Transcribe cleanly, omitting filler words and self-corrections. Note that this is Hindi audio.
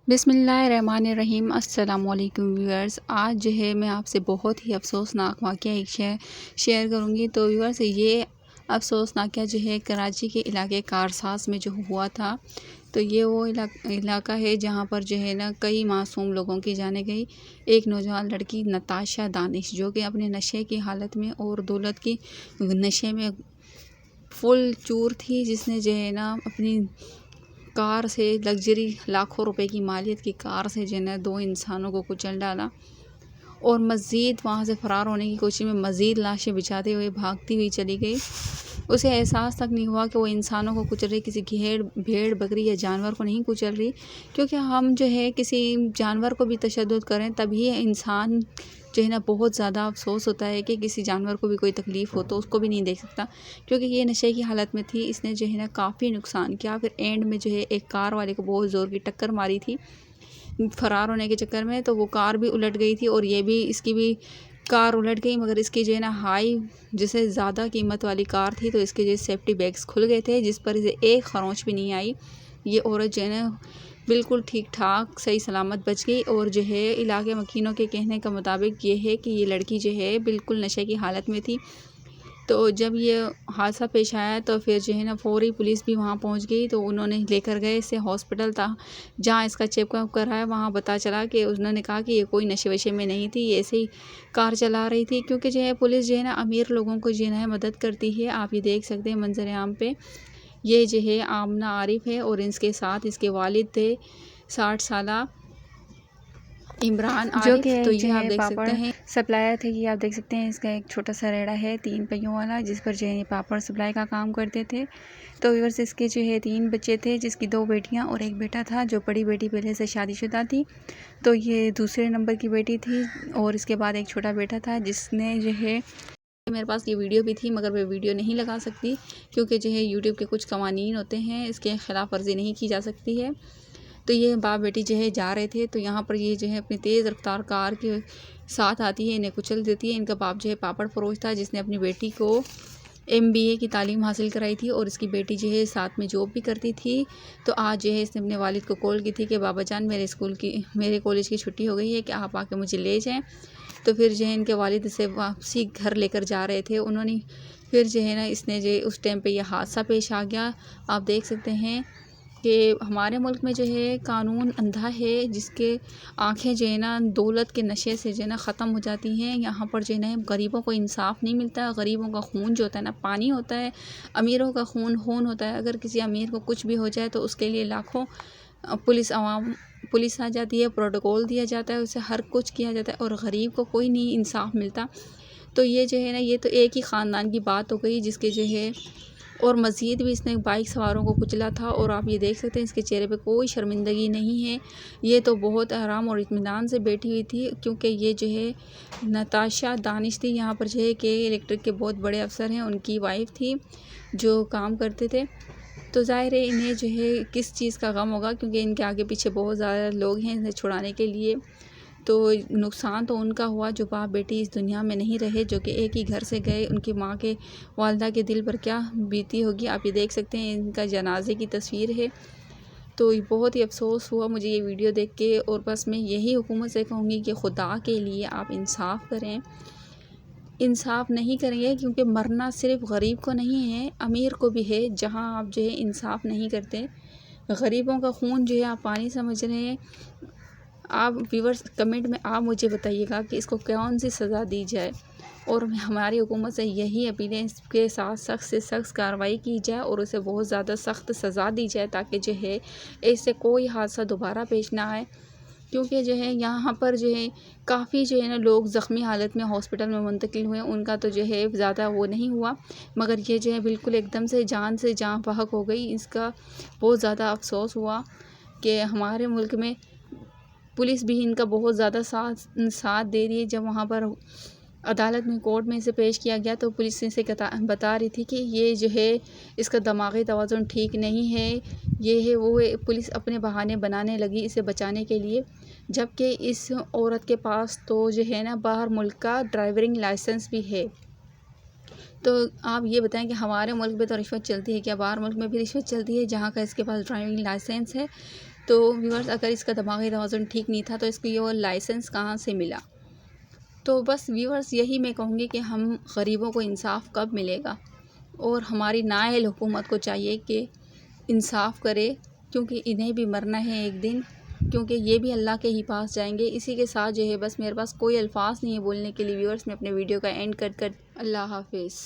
बिस्मिल्लाहिर्रहमानिर्रहीम अस्सलामुअलैकुम व्यूअर्स। आज जो है मैं आपसे बहुत ही अफ़सोसनाक वाक़या एक शेयर करूँगी। तो व्यूअर्स, ये अफ़सोसनाक वाक़या जो है कराची के इलाके कारसास में जो हुआ था। तो ये वो इलाका है जहाँ पर जो है ना कई मासूम लोगों की जाने गई। एक नौजवान लड़की नताशा दानिश, जो कि अपने नशे की हालत में और दौलत की नशे में फुल चूर थी, जिसने जो है ना अपनी कार से लग्जरी लाखों रुपए की मालियत की कार से जो है 2 इंसानों को कुचल डाला और मज़ीद वहाँ से फ़रार होने की कोशिश में मज़ीद लाशें बिछाते हुए भागती हुई चली गई। उसे एहसास तक नहीं हुआ कि वो इंसानों को कुचल रही, किसी भेड़ बकरी या जानवर को नहीं कुचल रही। क्योंकि हम जो है किसी जानवर को भी तशद्दुद करें तभी इंसान जो है ना बहुत ज़्यादा अफ़सोस होता है कि किसी जानवर को भी कोई तकलीफ़ हो तो उसको भी नहीं देख सकता। क्योंकि ये नशे की हालत में थी, इसने जो है ना काफ़ी नुकसान किया। फिर एंड में जो है एक कार वाले को बहुत ज़ोर की टक्कर मारी थी फ़रार होने के चक्कर में, तो वो कार भी उलट गई थी और ये भी इसकी भी कार उलट गई। मगर इसकी जो है ना हाई जिसे ज़्यादा कीमत वाली कार थी, तो इसके जो सेफ्टी बैग्स खुल गए थे, जिस पर इसे एक खरोंच भी नहीं आई। ये औरत जो है ना बिल्कुल ठीक ठाक सही सलामत बच गई। और जो है इलाके मकीनों के कहने का मुताबिक ये है कि ये लड़की जो है बिल्कुल नशे की हालत में थी। तो जब ये हादसा पेश आया तो फिर जो है ना फ़ौरी पुलिस भी वहाँ पहुँच गई। तो उन्होंने लेकर गए इसे हॉस्पिटल था जहाँ इसका चेकअप कराया। वहाँ पता चला कि उन्होंने कहा कि ये कोई नशे वशे में नहीं थी, ये ऐसे ही कार चला रही थी। क्योंकि जो है पुलिस जो है ना अमीर लोगों को जो है मदद करती है। आप ये देख सकते हैं मंजर आम पे, ये जो है आमना आरिफ है और इसके साथ इसके वालिद थे 60 साला इमरान जो कि आरिफ। तो जो ये आप है देख सकते पापड़ हैं सप्लायर थे। ये आप देख सकते हैं, इसका एक छोटा सा रेड़ा है 3 पहियों वाला, जिस पर जो है पापड़ सप्लाई का काम करते थे। तो व्यूअर्स, इसके जो है 3 बच्चे थे, जिसकी 2 बेटियां और एक बेटा था। जो बड़ी बेटी पहले से शादीशुदा थी, तो ये दूसरे नंबर की बेटी थी। और इसके बाद एक छोटा बेटा था, जिसने जो है मेरे पास ये वीडियो भी थी, मगर मैं वीडियो नहीं लगा सकती क्योंकि जो है यूट्यूब के कुछ कवानीन होते हैं, इसके ख़िलाफ़ वर्जी नहीं की जा सकती है। तो ये बाप बेटी जो है जा रहे थे, तो यहाँ पर ये जो है अपनी तेज़ रफ्तार कार के साथ आती है, इन्हें कुचल देती है। इनका बाप जो है पापड़ फरोश था, जिसने अपनी बेटी को MBA की तालीम हासिल कराई थी और इसकी बेटी जो है साथ में जॉब भी करती थी। तो आज जो है इसने अपने वालिद को कॉल की थी कि बाबा जान, मेरे कॉलेज की छुट्टी हो गई है कि आप आके मुझे ले जाएँ। तो फिर जो है इनके वालिद इसे वापसी घर लेकर जा रहे थे। उन्होंने फिर जो है ना इसने जो उस टाइम पे यह हादसा पेश आ गया। आप देख सकते हैं कि हमारे मुल्क में जो है कानून अंधा है, जिसके आँखें जो है ना दौलत के नशे से जो है ना ख़त्म हो जाती हैं। यहाँ पर जो है ना गरीबों को इंसाफ नहीं मिलता। गरीबों का खून जो होता है ना पानी होता है, अमीरों का खून खून होता है। अगर किसी अमीर को कुछ भी हो जाए तो उसके लिए लाखों पुलिस आ जाती है, प्रोटोकॉल दिया जाता है, उसे हर कुछ किया जाता है और गरीब को कोई नहीं इंसाफ मिलता। तो ये जो है ना, ये तो एक ही ख़ानदान की बात हो गई जिसके जो है, और मज़ीद भी इसने बाइक सवारों को कुचला था। और आप ये देख सकते हैं इसके चेहरे पे कोई शर्मिंदगी नहीं है। ये तो बहुत आराम और इत्मीनान से बैठी हुई थी, क्योंकि ये जो है नताशा दानिश थी। यहाँ पर जो है कि इलेक्ट्रिक के बहुत बड़े अफसर हैं, उनकी वाइफ थी जो काम करते थे। तो ज़ाहिर है इन्हें जो है किस चीज़ का गम होगा, क्योंकि इनके आगे पीछे बहुत ज़्यादा लोग हैं इन्हें छुड़ाने के लिए। तो नुकसान तो उनका हुआ जो बाप बेटी इस दुनिया में नहीं रहे, जो कि एक ही घर से गए। उनकी माँ के वालिदा के दिल पर क्या बीती होगी, आप ये देख सकते हैं। इनका जनाजे की तस्वीर है। तो बहुत ही अफ़सोस हुआ मुझे ये वीडियो देख के। और बस मैं यही हुकूमत से कहूँगी कि खुदा के लिए आप इंसाफ़ करें। इंसाफ़ नहीं करेंगे क्योंकि मरना सिर्फ़ गरीब को नहीं है, अमीर को भी है। जहाँ आप जो है इंसाफ़ नहीं करते, गरीबों का खून जो है आप पानी समझ रहे हैं। आप व्यूअर्स कमेंट में आप मुझे बताइएगा कि इसको कौन सी सज़ा दी जाए। और हमारी हुकूमत से यही अपील है, इसके साथ सख्त से सख्त कार्रवाई की जाए और उसे बहुत ज़्यादा सख्त सज़ा दी जाए, ताकि जो है इससे कोई हादसा दोबारा पेश ना आए। क्योंकि जो है यहाँ पर जो है काफ़ी जो है ना लोग ज़ख्मी हालत में हॉस्पिटल में मुंतकिल हुए, उनका तो जो है ज़्यादा वो नहीं हुआ। मगर ये जो है बिल्कुल एकदम से जान बहक हो गई। इसका बहुत ज़्यादा अफसोस हुआ कि हमारे मुल्क में पुलिस भी इनका बहुत ज़्यादा साथ दे रही है। जब वहाँ पर अदालत में कोर्ट में इसे पेश किया गया, तो पुलिस इसे बता रही थी कि ये जो है इसका दिमागी तवाज़ुन ठीक नहीं है, ये है वो है। पुलिस अपने बहाने बनाने लगी इसे बचाने के लिए, जबकि इस औरत के पास तो जो है ना बाहर मुल्क का ड्राइविंग लाइसेंस भी है। तो आप ये बताएं कि हमारे मुल्क में तो रिश्वत चलती है क्या, बाहर मुल्क में भी रिश्वत चलती है जहाँ का इसके पास ड्राइविंग लाइसेंस है? तो व्यूअर्स अगर इसका दिमागी तवाज़ुन ठीक नहीं था तो इसको ये लाइसेंस कहाँ से मिला। तो बस व्यूअर्स यही मैं कहूँगी कि हम गरीबों को इंसाफ कब मिलेगा, और हमारी नाअहल हुकूमत को चाहिए कि इंसाफ करे, क्योंकि इन्हें भी मरना है एक दिन, क्योंकि ये भी अल्लाह के ही पास जाएंगे। इसी के साथ जो है बस मेरे पास कोई अल्फाज नहीं है बोलने के लिए व्यूअर्स, मैं अपने वीडियो का एंड कर अल्लाह हाफिज़।